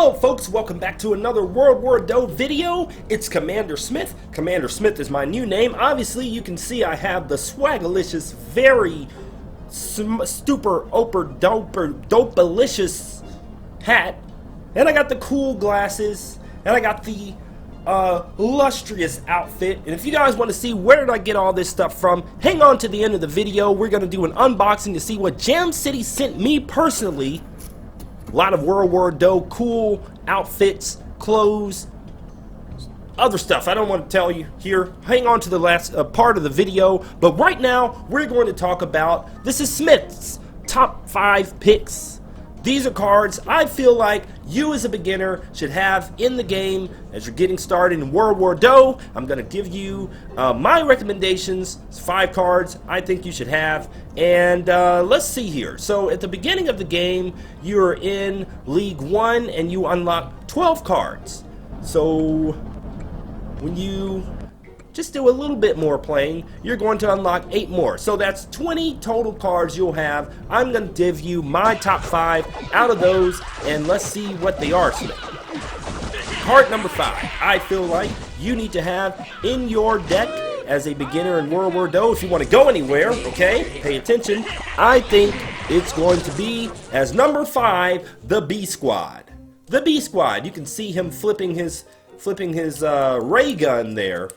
Hello folks, welcome back to another World War DOH video. It's Commander Smith. Commander Smith is my new name. Obviously you can see I have the swagalicious, very super oper doper dopalicious hat. And I got the cool glasses. And I got the lustrous outfit. And if you guys want to see where did I get all this stuff from, hang on to the end of the video. We're going to do an unboxing to see what Jam City sent me personally. A lot of World War DOH cool outfits, clothes, other stuff I don't want to tell you here. Hang on to the last part of the video. But right now, we're going to talk about, this is Smith's top 5 picks. These are cards I feel like you as a beginner should have in the game as you're getting started in World War DOH. I'm going to give you my recommendations. It's 5 cards I think you should have. And let's see here. So at the beginning of the game, you're in League 1 and you unlock 12 cards. So when you just do a little bit more playing, you're going to unlock 8 more. So that's 20 total cards you'll have. I'm going to give you my top 5 out of those, and let's see what they are today. Card number 5, I feel like you need to have in your deck as a beginner in World War DOH if you want to go anywhere, okay? Pay attention. I think it's going to be, as number 5, the B Squad. The B Squad, you can see him flipping his ray gun there.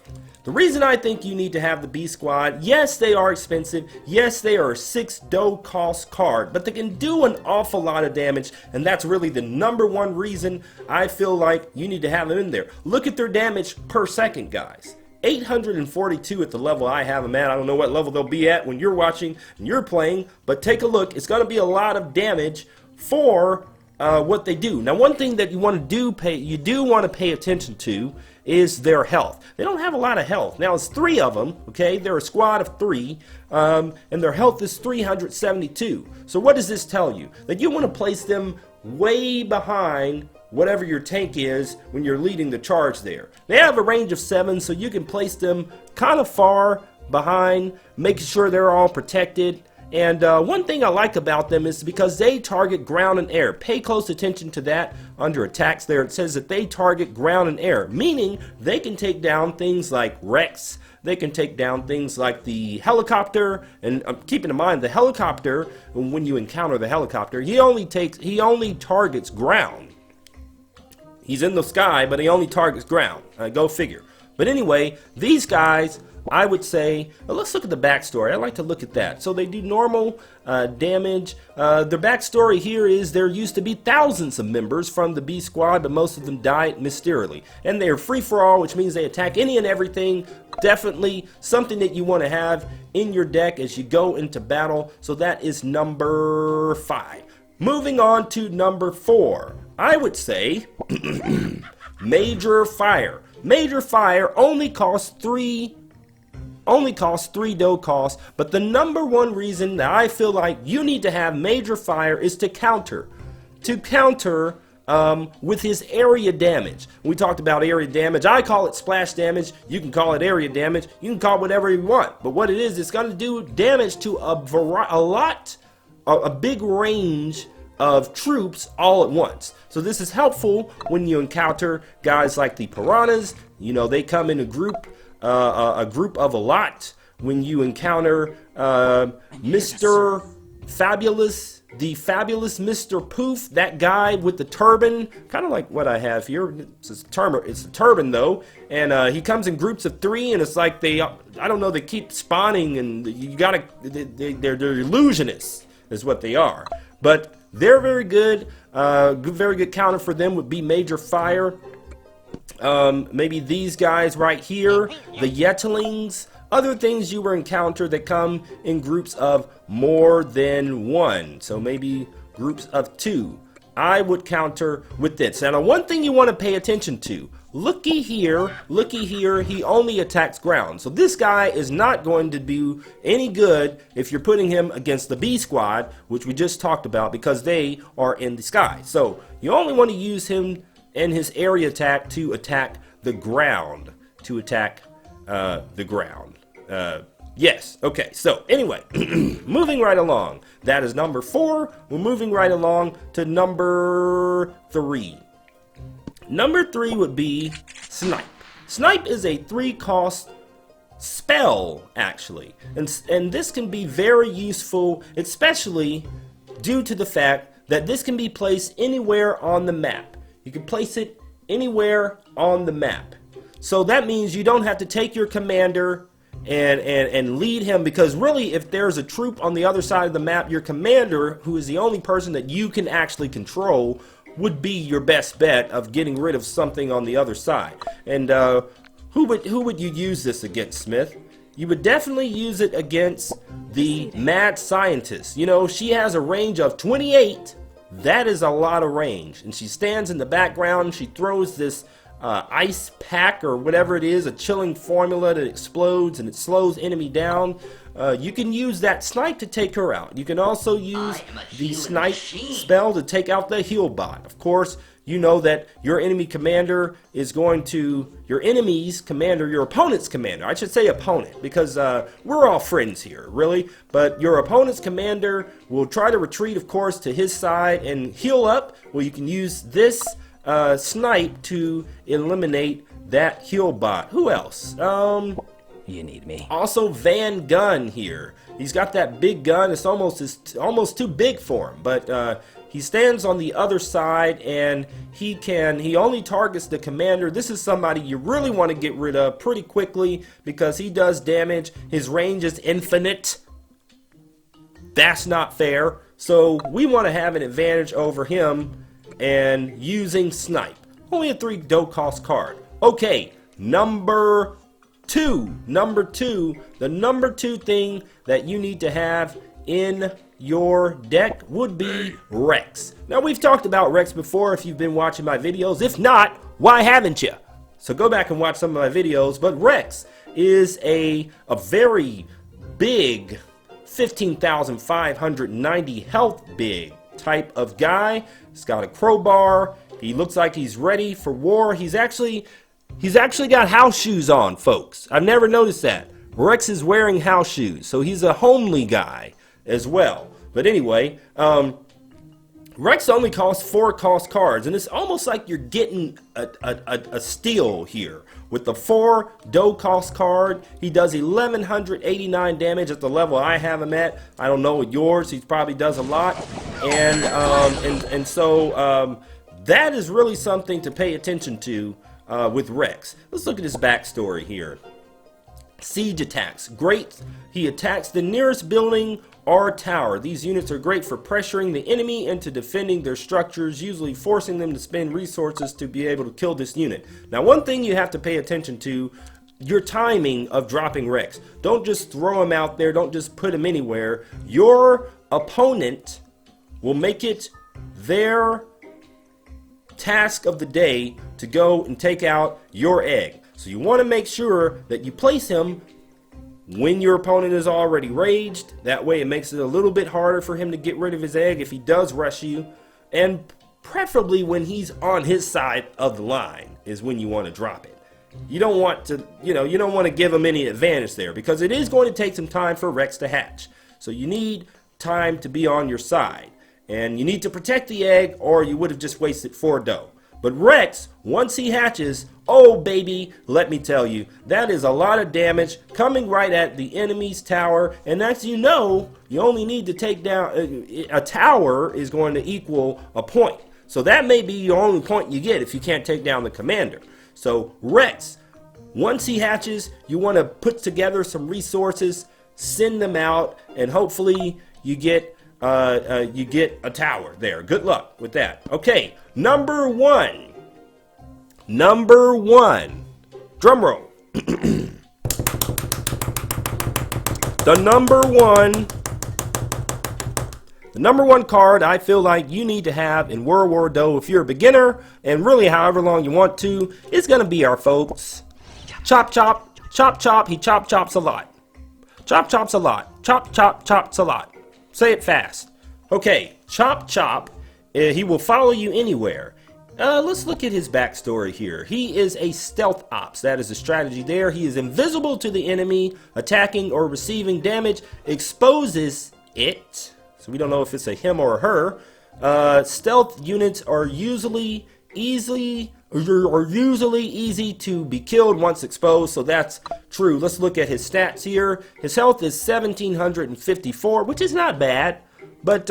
The reason I think you need to have the B Squad, yes, they are expensive. Yes, they are a 6 DOH cost card, but they can do an awful lot of damage, and that's really the number one reason I feel like you need to have them in there. Look at their damage per second, guys. 842 at the level I have them at. I don't know what level they'll be at when you're watching and you're playing, but take a look. It's going to be a lot of damage for what they do. Now, one thing that you want to pay attention to is their health. They don't have a lot of health. Now, it's 3 of them, okay? They're a squad of 3, and their health is 372. So what does this tell you? That you want to place them way behind whatever your tank is when you're leading the charge there. They have a range of 7, so you can place them kind of far behind, making sure they're all protected. And one thing I like about them is because they target ground and air. Pay close attention to that under attacks there. It says that they target ground and air, meaning they can take down things like Rex. They can take down things like the helicopter. And keeping in mind, the helicopter, when you encounter the helicopter, he only targets ground. He's in the sky, but he only targets ground. Go figure. But anyway, these guys, I would say, let's look at the backstory. I like to look at that. So they do normal damage. Their backstory here is there used to be thousands of members from the B Squad, but most of them died mysteriously. And they are free for all, which means they attack any and everything. Definitely something that you want to have in your deck as you go into battle. So that is number 5. Moving on to number 4. I would say Major Fire. Major Fire only costs 3 DOH costs, but the number one reason that I feel like you need to have Major Fire is to counter with his area damage. We talked about area damage. I call it splash damage. You can call it area damage. You can call it whatever you want. But what it is, it's going to do damage to a big range of troops all at once. So this is helpful when you encounter guys like the Piranhas. You know, they come in a group of a lot. When you encounter Mr. Fabulous, the fabulous Mr. Poof, that guy with the turban, kind of like what I have here. It's a turban though, and he comes in groups of 3, and it's like I don't know, they keep spawning, and you gotta, they're illusionists is what they are. But they're very good. Very good counter for them would be Major Fire. Maybe these guys right here, the Yetlings, other things you will encounter that come in groups of more than 1. So maybe groups of 2. I would counter with this. Now, one thing you want to pay attention to, looky here, he only attacks ground. So this guy is not going to do any good if you're putting him against the B Squad, which we just talked about, because they are in the sky. So you only want to use him and his area attack to attack the ground. Yes, okay, so anyway, moving right along. That is number 4. We're moving right along to number 3. Number 3 would be Snipe. Snipe is a 3-cost spell, actually, and this can be very useful, especially due to the fact that this can be placed anywhere on the map. You can place it anywhere on the map. So that means you don't have to take your commander and lead him, because really, if there's a troop on the other side of the map, your commander, who is the only person that you can actually control, would be your best bet of getting rid of something on the other side. And who would you use this against, Smith? You would definitely use it against the mad scientist. You know, she has a range of 28. That is a lot of range. And she stands in the background. She throws this ice pack or whatever it is, a chilling formula that explodes and it slows enemy down. You can use that Snipe to take her out. You can also use the Snipe spell to take out the heal bot. Of course, you know that your enemy commander is going to, your enemy's commander, your opponent's commander, I should say opponent, because we're all friends here, really, but your opponent's commander will try to retreat, of course, to his side and heal up. Well, you can use this Snipe to eliminate that heal bot. Who else? You need me. Also, Van Gun here. He's got that big gun. It's almost too big for him, but he stands on the other side, and he only targets the commander. This is somebody you really want to get rid of pretty quickly because he does damage. His range is infinite. That's not fair. So we want to have an advantage over him and using Snipe. Only a 3 dough cost card. Okay, number two, the number 2 thing that you need to have in your deck would be Rex. Now, we've talked about Rex before if you've been watching my videos. If not, why haven't you? So go back and watch some of my videos. But Rex is a very big 15,590 health big type of guy. He's got a crowbar. He looks like he's ready for war. He's actually got house shoes on, folks. I've never noticed that. Rex is wearing house shoes, so he's a homely guy as well. But anyway, Rex only costs 4 cost cards, and it's almost like you're getting a steal here. With the 4 dough cost card, he does 1,189 damage at the level I have him at. I don't know with yours, he probably does a lot. And so that is really something to pay attention to with Rex. Let's look at his backstory here. Siege attacks. Great. He attacks the nearest building or tower. These units are great for pressuring the enemy into defending their structures, usually forcing them to spend resources to be able to kill this unit. Now, one thing you have to pay attention to, your timing of dropping Rex. Don't just throw him out there. Don't just put him anywhere. Your opponent will make it their task of the day to go and take out your egg. So you want to make sure that you place him when your opponent is already raged. That way it makes it a little bit harder for him to get rid of his egg if he does rush you. And preferably when he's on his side of the line is when you want to drop it. You don't want to, you don't want to give him any advantage there because it is going to take some time for Rex to hatch. So you need time to be on your side. And you need to protect the egg or you would have just wasted 4 dough. But Rex, once he hatches, oh baby, let me tell you, that is a lot of damage coming right at the enemy's tower. And as you know, you only need to take down, a tower is going to equal a point. So that may be your only point you get if you can't take down the commander. So Rex, once he hatches, you want to put together some resources, send them out, and hopefully you get a tower there. Good luck with that. Okay, number one. Drum roll. The number one card I feel like you need to have in World War DOH if you're a beginner, and really however long you want to, is going to be our folks. Chop chop, chop chop, he chop chops a lot. Chop chops a lot. Chop chop chops a lot. Say it fast. Okay, Chop Chop, he will follow you anywhere. Let's look at his backstory here. He is a stealth ops. That is the strategy there. He is invisible to the enemy. Attacking or receiving damage exposes it. So we don't know if it's a him or a her. Stealth units are usually easily are usually easy to be killed once exposed, so that's true. Let's look at his stats here. His health is 1754, which is not bad, but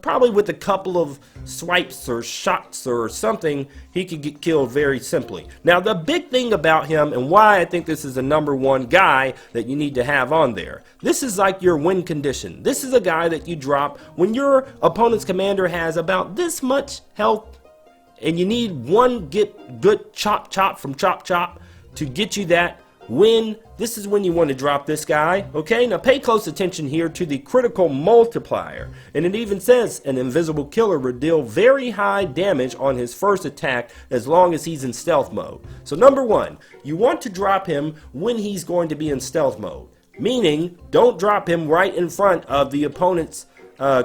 probably with a couple of swipes or shots or something, he could get killed very simply. Now, the big thing about him and why I think this is a #1 guy that you need to have on there, this is like your win condition. This is a guy that you drop when your opponent's commander has about this much health and you need one good chop from chop to get you that win. This is when you want to drop this guy. Okay, now pay close attention here to the critical multiplier, and it even says an invisible killer will deal very high damage on his first attack as long as he's in stealth mode. So #1, you want to drop him when he's going to be in stealth mode, meaning don't drop him right in front of the opponent's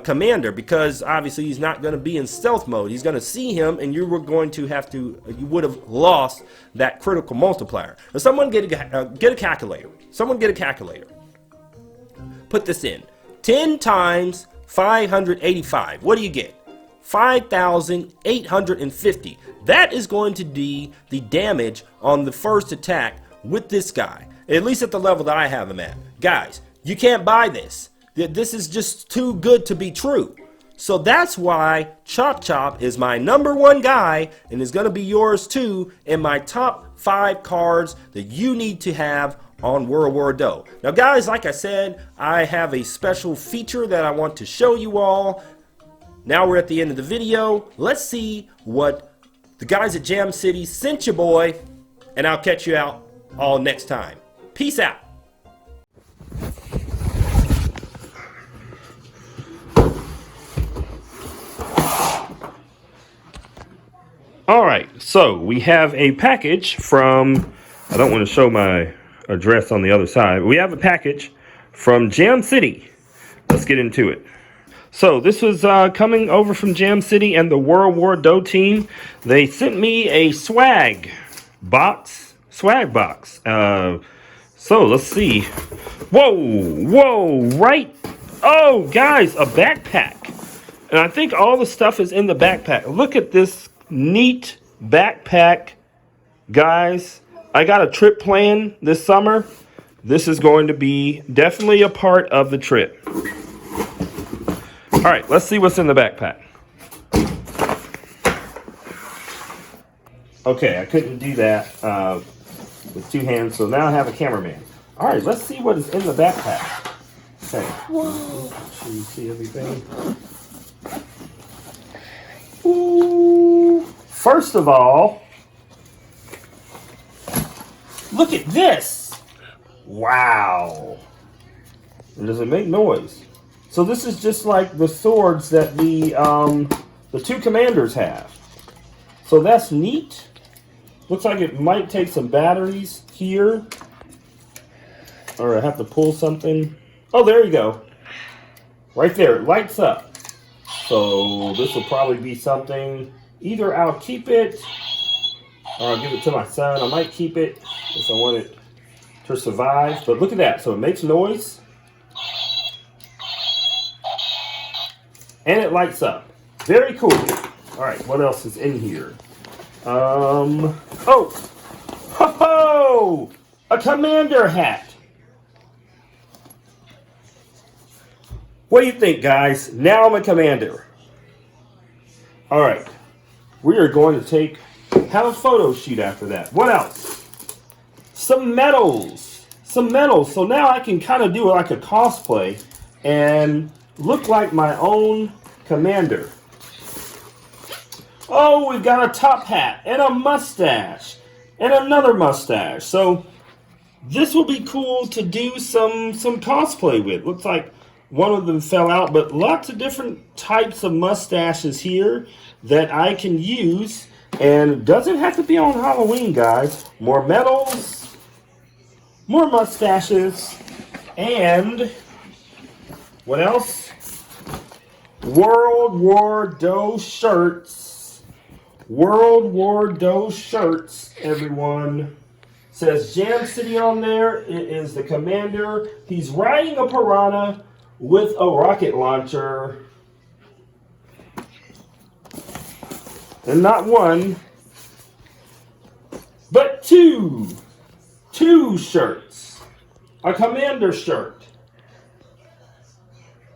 commander, because obviously he's not going to be in stealth mode. He's going to see him, and you would have lost that critical multiplier. Now, someone get a calculator. Someone get a calculator. Put this in. 10 times 585. What do you get? 5,850. That is going to be the damage on the first attack with this guy, at least at the level that I have him at. Guys, you can't buy this. This is just too good to be true. So that's why Chop is my #1 guy, and is going to be yours too, in my top 5 cards that you need to have on World War DOH. Now guys, like I said, I have a special feature that I want to show you all. Now we're at the end of the video. Let's see what the guys at Jam City sent you, boy, and I'll catch you out all next time. Peace out. Alright, so we have a package from, I don't want to show my address on the other side, but we have a package from Jam City. Let's get into it. So this was coming over from Jam City and the World War DOH team. They sent me a swag box. So let's see. Whoa, right. Oh, guys, a backpack. And I think all the stuff is in the backpack. Look at this neat backpack, guys. I got a trip planned this summer. This is going to be definitely a part of the trip. All right, let's see what's in the backpack. Okay, I couldn't do that with 2 hands, so now I have a cameraman. All right, let's see what is in the backpack. Okay. Whoa. Can you see everything? Ooh. First of all, look at this. Wow. Does it make noise? So this is just like the swords that the 2 commanders have. So that's neat. Looks like it might take some batteries here. Or I have to pull something. Oh, there you go. Right there, it lights up. So this will probably be something, either I'll keep it or I'll give it to my son. I might keep it if I want it to survive. But look at that, so it makes noise. And it lights up. Very cool. All right, what else is in here? Oh, ho-ho! A commander hat. What do you think, guys? Now I'm a commander. All right, we are going to have a photo shoot after that. What else? Some medals. So now I can kind of do like a cosplay and look like my own commander. Oh, we've got a top hat and a mustache and another mustache. So this will be cool to do some cosplay with. Looks like one of them fell out, but lots of different types of mustaches here that I can use. And it doesn't have to be on Halloween, guys. More medals, more mustaches, and what else? World War DOH shirts. World War DOH shirts, everyone. Says Jam City on there. It is the commander. He's riding a piranha with a rocket launcher. And not one, but two shirts. A commander shirt.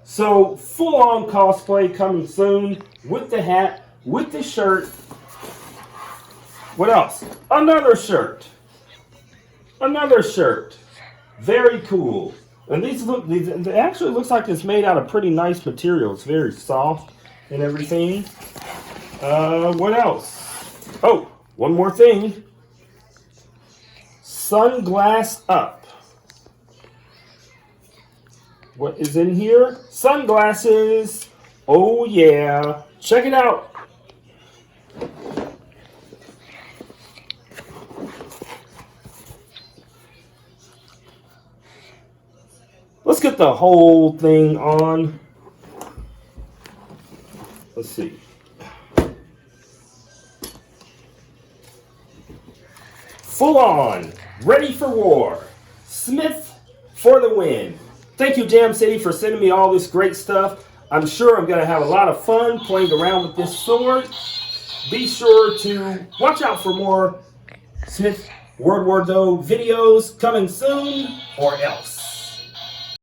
So full-on cosplay coming soon with the hat, with the shirt. What else? Another shirt. Another shirt. Very cool. And it actually looks like it's made out of pretty nice material. It's very soft and everything. What else? Oh, one more thing. Sunglass Up. What is in here? Sunglasses. Oh yeah. Check it out. Let's get the whole thing on. Let's see. Full on. Ready for war. Smith for the win. Thank you, Jam City, for sending me all this great stuff. I'm sure I'm going to have a lot of fun playing around with this sword. Be sure to watch out for more Smith World War DOH videos coming soon, or else.